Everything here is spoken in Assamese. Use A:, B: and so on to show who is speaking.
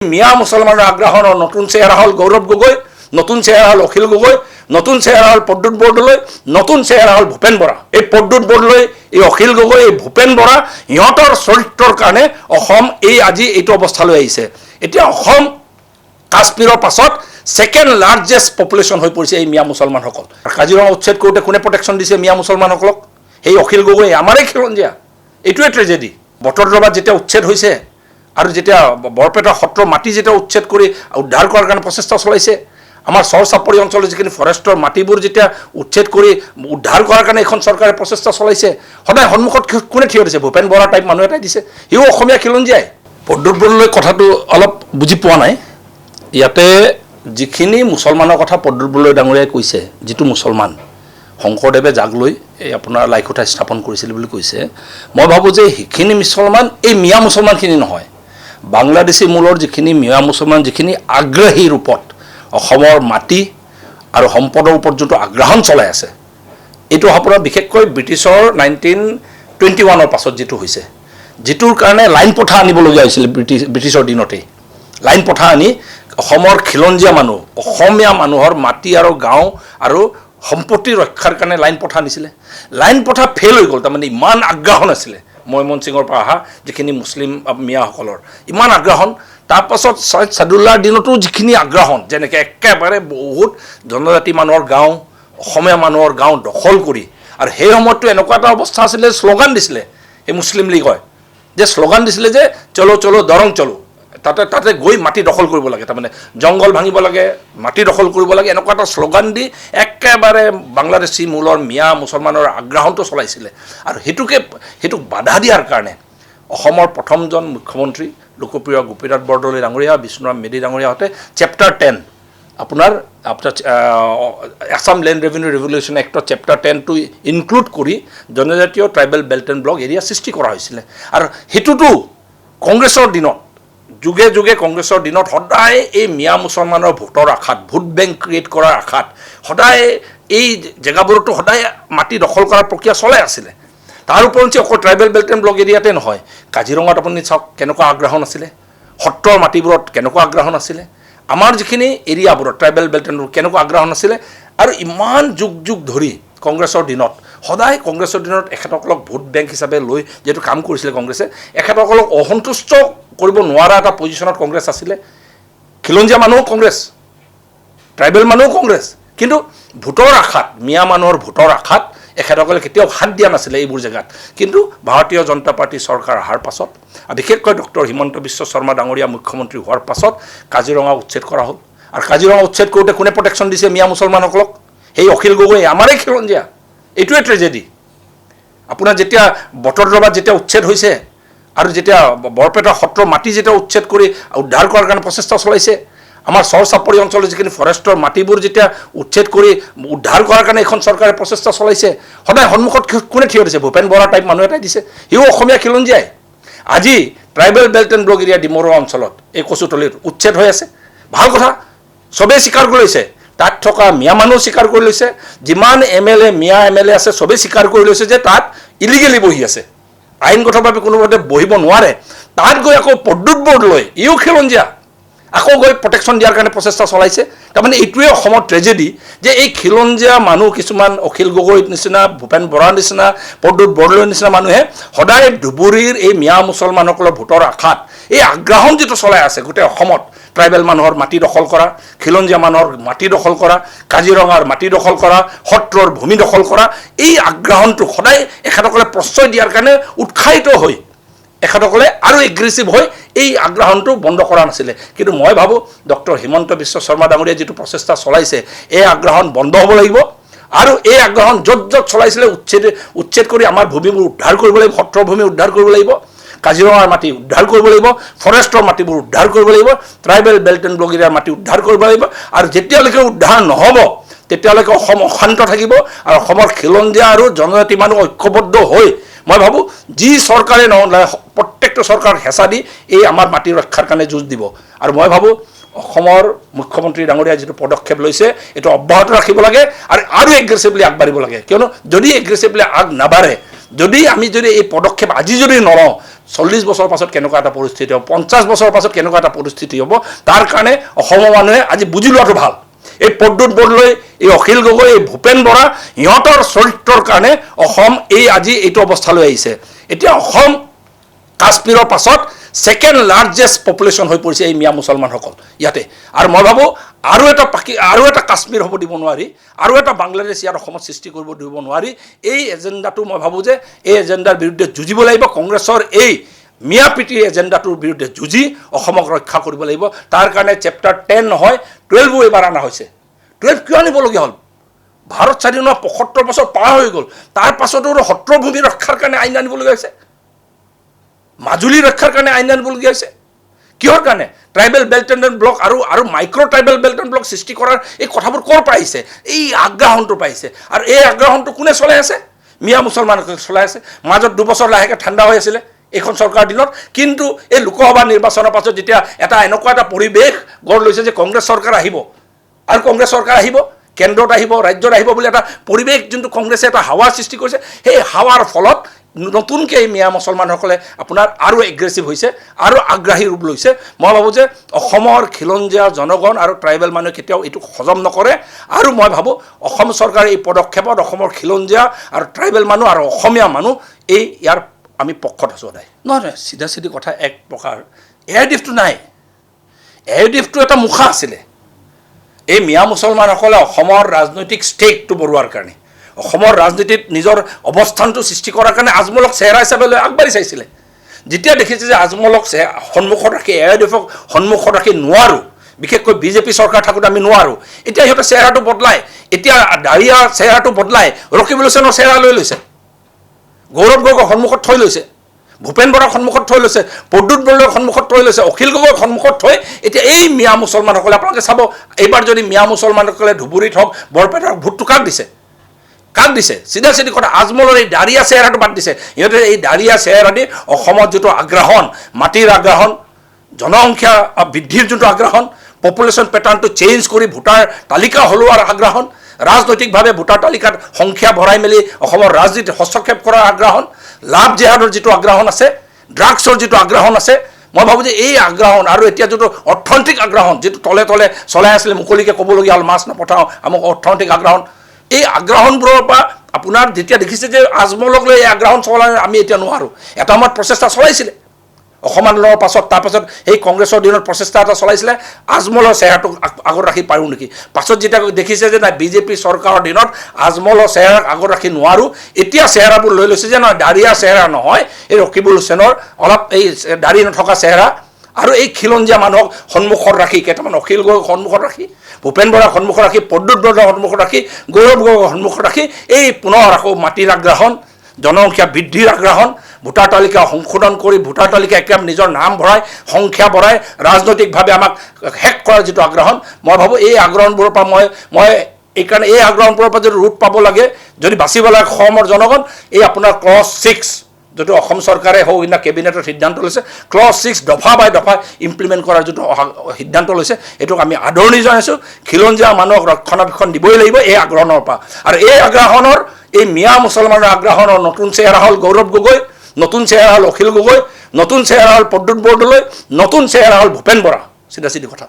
A: মিয়া মুছলমানৰ আগ্ৰাহনৰ নতুন চেহেৰা হ'ল গৌৰৱ গগৈ, নতুন চেহেৰা হ'ল অখিল গগৈ, নতুন চেহেৰা হ'ল প্ৰদ্যুৎ বৰদলৈ, নতুন চেহেৰা হ'ল ভূপেন বৰা। এই প্ৰদ্যুৎ বৰদলৈ, এই অখিল গগৈ, এই ভূপেন বৰা ইহঁতৰ চৰিত্ৰৰ কাৰণে অসম আজি এইটো অৱস্থালৈ আহিছে। এতিয়া অসম কাশ্মীৰৰ পাছত ছেকেণ্ড লাৰ্জেষ্ট পপুলেশ্যন হৈ পৰিছে এই মিয়া মুছলমানসকল। কাজিৰঙা উচ্ছেদ কৰোঁতে কোনে প্ৰটেকশ্যন দিছে মিয়া মুছলমানসকলক? সেই অখিল গগৈ আমাৰেই খিলঞ্জীয়া। এইটোৱে ট্ৰেজেডি। বটদ্ৰৱাত যেতিয়া উচ্ছেদ হৈছে আৰু যেতিয়া বৰপেটা সত্ৰ মাটি যেতিয়া উচ্ছেদ কৰি উদ্ধাৰ কৰাৰ কাৰণে প্ৰচেষ্টা চলাইছে, আমাৰ চৰ চাপৰি অঞ্চলৰ যিখিনি ফৰেষ্টৰ মাটিবোৰ যেতিয়া উচ্ছেদ কৰি উদ্ধাৰ কৰাৰ কাৰণে এখন চৰকাৰে প্ৰচেষ্টা চলাইছে, সদায় সন্মুখত কোনে থিয় দিছে? ভূপেন বৰা টাইপ মানুহ এটাই দিছে। সিও অসমীয়া খিলঞ্জীয়াই। প্ৰদ্যুৎ বৰদলৈ কথাটো অলপ বুজি পোৱা নাই। ইয়াতে যিখিনি মুছলমানৰ কথা প্ৰদ্যুৎ বৰদলৈ ডাঙৰীয়াই কৈছে, যিটো মুছলমান শংকৰদেৱে জাগ লৈ এই আপোনাৰ লাইখুটা স্থাপন কৰিছিল বুলি কৈছে, মই ভাবোঁ যে সেইখিনি মুছলমান এই মিয়া মুছলমানখিনি নহয়। বাংলাদেশী মূলৰ যিখিনি মিয়া মুছলমান, যিখিনি আগ্ৰাহী ৰূপত অসমৰ মাটি আৰু সম্পদৰ ওপৰত যোনটো আগ্ৰাহন চলাই আছে, এইটো আপোনাৰ বিশেষকৈ ব্ৰিটিছৰ 1921 পাছত যিটো হৈছে, যিটোৰ কাৰণে লাইন পথা আনিবলগীয়া হৈছিল ব্ৰিটিছৰ দিনতেই। লাইন পথা আনি অসমৰ খিলঞ্জীয়া মানুহ, অসমীয়া মানুহৰ মাটি আৰু গাঁও আৰু সম্পত্তি ৰক্ষাৰ কাৰণে লাইন পথা আনিছিলে। লাইন পথা ফেইল হৈ গ'ল। তাৰমানে ইমান আগ্ৰাহন আছিলে ময়মনসিঙৰ পৰা অহা যিখিনি মুছলিম মিয়াসকলৰ, ইমান আগ্ৰাহন। তাৰপাছত ছৈয়দ ছাদুল্লাৰ দিনতো যিখিনি আগ্ৰাহন, যেনেকৈ একেবাৰে বহুত জনজাতি মানুহৰ গাঁও, অসমীয়া মানুহৰ গাঁও দখল কৰি, আৰু সেই সময়ততো এনেকুৱা এটা অৱস্থা আছিলে, শ্লোগান দিছিলে এই মুছলিম লীগই, যে শ্লোগান দিছিলে যে চলো চলো দৰং চলো, তাতে গৈ মাটি দখল কৰিব লাগে, তাৰমানে জংঘল ভাঙিব লাগে, মাটি দখল কৰিব লাগে, এনেকুৱা এটা শ্লোগান দি একেবাৰে বাংলাদেশী মূলৰ মিয়া মুছলমানৰ আগ্ৰাহনটো চলাইছিলে। আৰু সেইটোক বাধা দিয়াৰ কাৰণে অসমৰ প্ৰথমজন মুখ্যমন্ত্ৰী লোকপ্ৰিয় গোপীনাথ বৰদলৈ ডাঙৰীয়া, বিষ্ণুৰাম মেধি ডাঙৰীয়াহঁতে চেপ্টাৰ 10 আপোনাৰ আছাম লেণ্ড ৰেভিনিউ ৰেগুলেশ্যন এক্টৰ চেপ্টাৰ 10টো ইনক্লুড কৰি জনজাতীয় tribal belt and block area সৃষ্টি কৰা হৈছিলে। আৰু সেইটোতো কংগ্ৰেছৰ দিনত, যুগে যুগে কংগ্ৰেছৰ দিনত সদায় এই মিয়া মুছলমানৰ ভোটৰ আশাত, ভোট বেংক ক্ৰিয়েট কৰাৰ আশাত সদায় এই জেগাবোৰতো সদায় মাটি দখল কৰাৰ প্ৰক্ৰিয়া চলাই আছিলে। তাৰ ওপৰঞ্চি অকল ট্ৰাইবেল বেল্ট এণ্ড ব্লক এৰিয়াতে নহয়, কাজিৰঙাত আপুনি চাওক কেনেকুৱা আগ্ৰাহন আছিলে, সত্ৰৰ মাটিবোৰত কেনেকুৱা আগ্ৰাহন আছিলে, আমাৰ যিখিনি এৰিয়াবোৰত ট্ৰাইবেল বেল্ট এণ্ড ব্লক কেনেকুৱা আগ্ৰাহন আছিলে। আৰু ইমান যুগ যুগ ধৰি কংগ্ৰেছৰ দিনত সদায় কংগ্ৰেছৰ দিনত এখেতসকলক ভোট বেংক হিচাপে লৈ যিহেতু কাম কৰিছিলে কংগ্ৰেছে, এখেতসকলক অসন্তুষ্ট কৰিব নোৱাৰা এটা পজিশ্যনত কংগ্ৰেছ আছিলে। খিলঞ্জীয়া মানুহো কংগ্ৰেছ, ট্ৰাইবেল মানুহো কংগ্ৰেছ, কিন্তু ভোটৰ আশাত, মিয়া মানুহৰ ভোটৰ আশাত এখেতসকলে কেতিয়াও হাত দিয়া নাছিলে এইবোৰ জেগাত। কিন্তু ভাৰতীয় জনতা পাৰ্টী চৰকাৰ অহাৰ পাছত, বিশেষকৈ ডক্টৰ হিমন্ত বিশ্ব শৰ্মা ডাঙৰীয়া মুখ্যমন্ত্ৰী হোৱাৰ পাছত কাজিৰঙা উচ্ছেদ কৰা হ'ল। আৰু কাজিৰঙা উচ্ছেদ কৰোঁতে কোনে প্ৰটেকশ্যন দিছে মিয়া মুছলমানসকলক? সেই অখিল গগৈ আমাৰেই খিলঞ্জীয়া। এইটোৱে ট্ৰেজেডি। আপোনাৰ যেতিয়া বটদ্ৰৱাত যেতিয়া উচ্ছেদ হৈছে আৰু যেতিয়া বৰপেটা সত্ৰ মাটি যেতিয়া উচ্ছেদ কৰি উদ্ধাৰ কৰাৰ কাৰণে প্ৰচেষ্টা চলাইছে, আমাৰ চৰ চাপৰি অঞ্চলৰ যিখিনি ফৰেষ্টৰ মাটিবোৰ যেতিয়া উচ্ছেদ কৰি উদ্ধাৰ কৰাৰ কাৰণে এখন চৰকাৰে প্ৰচেষ্টা চলাইছে, সদায় সন্মুখত কোনে থিয় দিছে? ভূপেন বৰা টাইপ মানুহ এটাই দিছে। সিও অসমীয়া খিলঞ্জীয়াই। আজি tribal belt and block area Dimarua অঞ্চলত এই কচুতলিত উচ্ছেদ হৈ আছে, ভাল কথা, চবেই স্বীকাৰ কৰি লৈছে। তাত থকা মিয়া মানুহ স্বীকাৰ কৰি লৈছে, যিমান MLA মিয়া MLA আছে চবেই স্বীকাৰ কৰি লৈছে যে তাত ইলিগেলি বহি আছে, আইনগতভাৱে কোনোমতে বহিব নোৱাৰে। তাত গৈ আকৌ প্ৰদ্যুৎ বৰদলৈ, ইও খিলঞ্জীয়া, আকৌ গৈ প্ৰটেকশ্যন দিয়াৰ কাৰণে প্ৰচেষ্টা চলাইছে। তাৰমানে এইটোৱে অসমৰ ট্ৰেজেডি যে এই খিলঞ্জীয়া মানুহ কিছুমান, অখিল গগৈৰ নিচিনা, ভূপেন বৰাৰ নিচিনা, প্ৰদ্যুৎ বৰদলৈৰ নিচিনা মানুহে সদায় ধুবুৰীৰ এই মিয়া মুছলমানসকলৰ ভোটৰ আশাত এই আগ্ৰাহন যিটো চলাই আছে গোটেই অসমত, ট্ৰাইবেল মানুহৰ মাটি দখল কৰা, খিলঞ্জীয়া মানুহৰ মাটি দখল কৰা, কাজিৰঙাৰ মাটি দখল কৰা, সত্ৰৰ ভূমি দখল কৰা, এই আগ্ৰাহনটো সদায় এখেতসকলে প্ৰশ্ৰয় দিয়াৰ কাৰণে উৎসাহিত হৈ এখেতসকলে আৰু এগ্ৰেছিভ হৈ এই আগ্ৰাহনটো বন্ধ কৰা নাছিলে। কিন্তু মই ভাবোঁ ডক্টৰ হিমন্ত বিশ্ব শৰ্মা ডাঙৰীয়াই যিটো প্ৰচেষ্টা চলাইছে, এই আগ্ৰাহন বন্ধ হ'ব লাগিব। আৰু এই আগ্ৰাহন য'ত য'ত চলাইছিলে উচ্ছেদ কৰি আমাৰ ভূমিবোৰ উদ্ধাৰ কৰিব লাগিব, সত্ৰৰ ভূমি উদ্ধাৰ কৰিব লাগিব, কাজিৰঙাৰ মাটি উদ্ধাৰ কৰিব লাগিব, ফৰেষ্টৰ মাটিবোৰ উদ্ধাৰ কৰিব লাগিব, ট্ৰাইবেল বেল্ট এণ্ড ব্লক এৰিয়াৰ মাটি উদ্ধাৰ কৰিব লাগিব। আৰু যেতিয়ালৈকে উদ্ধাৰ নহ'ব তেতিয়ালৈকে অসম অশান্ত থাকিব। আৰু অসমৰ খিলঞ্জীয়া আৰু জনজাতি মানুহ ঐক্যবদ্ধ হৈ মই ভাবোঁ যি চৰকাৰে প্ৰত্যেকটো চৰকাৰ হেঁচা দি এই আমাৰ মাটি ৰক্ষাৰ কাৰণে যুঁজ দিব। আৰু মই ভাবোঁ অসমৰ মুখ্যমন্ত্ৰী ডাঙৰীয়াই যিটো পদক্ষেপ লৈছে এইটো অব্যাহত ৰাখিব লাগে আৰু এগ্ৰেছিভলি আগবাঢ়িব লাগে। কিয়নো যদি এগ্ৰেছিভলি আগ নাবাঢ়ে, যদি আমি এই পদক্ষেপ আজি যদি নলওঁ, 40 বছৰ পাছত কেনেকুৱা এটা পৰিস্থিতি হ'ব 50 বছৰ পাছত কেনেকুৱা এটা পৰিস্থিতি হ'ব তাৰ কাৰণে অসমৰ মানুহে আজি বুজি লোৱাটো ভাল এই পদ্মুত বৰদলৈ এই অখিল গগৈ এই ভূপেন বৰা ইহঁতৰ চৰিত্ৰৰ কাৰণে অসম এই আজি এইটো অৱস্থালৈ আহিছে এতিয়া অসম কাশ্মীৰৰ পাছত সেকেন্ড লাৰ্জেষ্ট পপুলেশ্যন হৈ পৰিছে এই মিয়া মুছলমানসকল ইয়াতে আৰু মই ভাবোঁ আৰু এটা কাশ্মীৰ হ'ব দিব নোৱাৰি আৰু এটা বাংলাদেশ ইয়াত অসমত সৃষ্টি কৰিব দিব নোৱাৰি এই এজেণ্ডাটো মই ভাবোঁ যে এই এজেণ্ডাৰ বিৰুদ্ধে যুঁজিব লাগিব কংগ্ৰেছৰ এই মিয়া পিটিৰ এজেণ্ডাটোৰ বিৰুদ্ধে যুঁজি অসমক ৰক্ষা কৰিব লাগিব তাৰ কাৰণে চেপ্টাৰ 10 নহয় 12 এবাৰ অনা হৈছে 12 কিয় আনিবলগীয়া হ'ল ভাৰত স্বাধীন হোৱা 75 বছৰ পাৰ হৈ গ'ল তাৰ পাছতো সত্ৰভূমি ৰক্ষাৰ কাৰণে আইন আনিবলগীয়া হৈছে মাজুলী ৰক্ষাৰ কাৰণে আইন আনিবলগীয়া হৈছে কিহৰ কাৰণে ট্ৰাইবেল বেল্ট এণ্ড ব্লক আৰু micro' tribal belt and block সৃষ্টি কৰাৰ এই কথাবোৰ ক'ৰ পৰা আহিছে এই আগ্ৰাহনটো পাইছে আৰু এই আগ্ৰাহনটো কোনে চলাই আছে মিয়া মুছলমানসকলে চলাই আছে মাজত 2 বছৰ লাহেকৈ ঠাণ্ডা হৈ আছিলে এইখন চৰকাৰৰ দিনত কিন্তু এই লোকসভা নিৰ্বাচনৰ পাছত যেতিয়া এনেকুৱা এটা পৰিৱেশ গঢ় লৈছে যে কংগ্ৰেছ চৰকাৰ আহিব আৰু কংগ্ৰেছ চৰকাৰ আহিব কেন্দ্ৰত আহিব ৰাজ্যত আহিব বুলি এটা পৰিৱেশ যোনটো কংগ্ৰেছে এটা হাৱা সৃষ্টি কৰিছে সেই হাৱাৰ ফলত নতুনকৈ এই মিয়া মুছলমানসকলে আপোনাৰ আৰু এগ্ৰেছিভ হৈছে আৰু আগ্ৰাহী ৰূপ লৈছে মই ভাবোঁ যে অসমৰ খিলঞ্জীয়া জনগণ আৰু ট্ৰাইবেল মানুহে কেতিয়াও এইটো হজম নকৰে আৰু মই ভাবোঁ অসম চৰকাৰে এই পদক্ষেপত অসমৰ খিলঞ্জীয়া আৰু ট্ৰাইবেল মানুহ আৰু অসমীয়া মানুহ ইয়াৰ আমি পক্ষত আছোঁ সদায় নহয় চিধা চিধি কথা এক প্ৰকাৰ এয়াৰ ডিফটো নাই এয়াৰ ডিফটো এটা মুখা আছিলে এই মিয়া মুছলমানসকলে অসমৰ ৰাজনৈতিক ষ্টেকটো বঢ়োৱাৰ কাৰণে অসমৰ ৰাজনীতিত নিজৰ অৱস্থানটো সৃষ্টি কৰাৰ কাৰণে আজমলক চেহেৰা হিচাপে লৈ আগবাঢ়ি চাইছিলে যেতিয়া দেখিছে যে আজমলক সন্মুখত ৰাখি এয়াৰ ডিফক সন্মুখত ৰাখি নোৱাৰোঁ বিশেষকৈ বিজেপি চৰকাৰ থাকোঁতে আমি নোৱাৰোঁ এতিয়া সিহঁতে চেহেৰাটো বদলাই এতিয়া দাৰিয়া চেহেৰাটো বদলাই ৰকিবুল হুছেইনৰ চেহেৰা লৈ লৈছে গৌৰৱ গগৈক সন্মুখত থৈ লৈছে ভূপেন বৰাক সন্মুখত থৈ লৈছে পদ্মুত বৰদলৈক সন্মুখত থৈ লৈছে অখিল গগৈক সন্মুখত থৈ এতিয়া এই মিয়া মুছলমানসকলে আপোনালোকে চাব এইবাৰ যদি মিয়া মুছলমানসকলে ধুবুৰীত হওক বৰপেটাত ভোটটো কাক দিছে চিধা চিধি কথা আজমলৰ এই দাৰিয়া চেহেৰাটো বাদ দিছে সিহঁতে এই দাৰিয়া চেহেৰা দি অসমত যিটো আগ্ৰাহন মাটিৰ আগ্ৰাহন জনসংখ্যা বৃদ্ধিৰ যোনটো আগ্ৰাহন পপুলেশ্যন পেটাৰ্ণটো চেঞ্জ কৰি ভোটাৰ তালিকা সলোৱাৰ আগ্ৰাহন ৰাজনৈতিকভাৱে ভোটাৰ তালিকাত সংখ্যা ভৰাই মেলি অসমৰ ৰাজনীতিত হস্তক্ষেপ কৰাৰ আগ্ৰাহন লাভ জেহাদৰ যিটো আগ্ৰাহন আছে ড্ৰাগছৰ যিটো আগ্ৰাহন আছে মই ভাবোঁ যে এই আগ্ৰাহন আৰু এতিয়া যিটো অৰ্থনৈতিক আগ্ৰাহন যিটো তলে তলে চলাই আছিলে মুকলিকৈ ক'বলগীয়া হ'ল মাছ নপঠাওঁ আমাক অৰ্থনৈতিক আগ্ৰাহন এই আগ্ৰাহনবোৰৰ পৰা আপোনাৰ যেতিয়া দেখিছে যে আজমলক লৈ এই আগ্ৰাহন চলাই আমি এতিয়া নোৱাৰোঁ এটা সময়ত প্ৰচেষ্টা চলাইছিলে অসম আন্দোলনৰ পাছত তাৰপাছত সেই কংগ্ৰেছৰ দিনত প্ৰচেষ্টা এটা চলাইছিলে আজমলৰ চেহেৰাটোক আগত ৰাখি পাৰোঁ নেকি পাছত যেতিয়া দেখিছে যে নাই বিজেপি চৰকাৰৰ দিনত আজমলৰ চেহেৰাক আগত ৰাখি নোৱাৰোঁ এতিয়া চেহেৰাবোৰ লৈ লৈছে যে নহয় দাৰিয়া চেহেৰা নহয় এই ৰকিবুল হুছেইনৰ অলপ এই দাড়ি নথকা চেহেৰা আৰু এই খিলঞ্জীয়া মানুহক সন্মুখত ৰাখি কেইটামান অখিল গগৈক সন্মুখত ৰাখি ভূপেন বৰাক সন্মুখত ৰাখি পদ্মুত বৰদলৈক সন্মুখত ৰাখি গৌৰৱ গগৈক সন্মুখত ৰাখি এই পুনৰ আকৌ মাটিৰ আগ্ৰাহন জনসংখ্যা বৃদ্ধিৰ আগ্ৰাহন ভোটাৰ তালিকা সংশোধন কৰি ভোটাৰ তালিকা একেবাৰে নিজৰ নাম ভৰাই সংখ্যা বঢ়াই ৰাজনৈতিকভাৱে আমাক শেষ কৰাৰ যিটো আগ্ৰাহন মই ভাবোঁ এই আগ্ৰহণবোৰৰ পৰা মই এইকাৰণে এই আগ্ৰহণবোৰৰ পৰা যদি ৰোধ পাব লাগে যদি বাচিব লাগে অসমৰ জনগণ এই আপোনাৰ ক্লজ 6 যিটো অসম চৰকাৰে হওক ইনা কেবিনেটৰ সিদ্ধান্ত লৈছে ক্লজ 6 দফা বাই দফা ইমপ্লিমেণ্ট কৰাৰ যিটো সিদ্ধান্ত লৈছে এইটোক আমি আদৰণি জনাইছোঁ খিলঞ্জীয়া মানুহক ৰক্ষণাবেক্ষণ দিবই লাগিব এই আগ্ৰহণৰ পৰা আৰু এই আগ্ৰাহনৰ এই মিয়া মুছলমানৰ আগ্ৰাহনৰ নতুন চেহেৰা হ'ল গৌৰৱ গগৈ নতুন চেহেৰা হ'ল অখিল গগৈ নতুন চেহেৰা হ'ল পদ্মুত বৰদলৈ নতুন চেহেৰা হ'ল ভূপেন বৰা চিধা চিধি কথা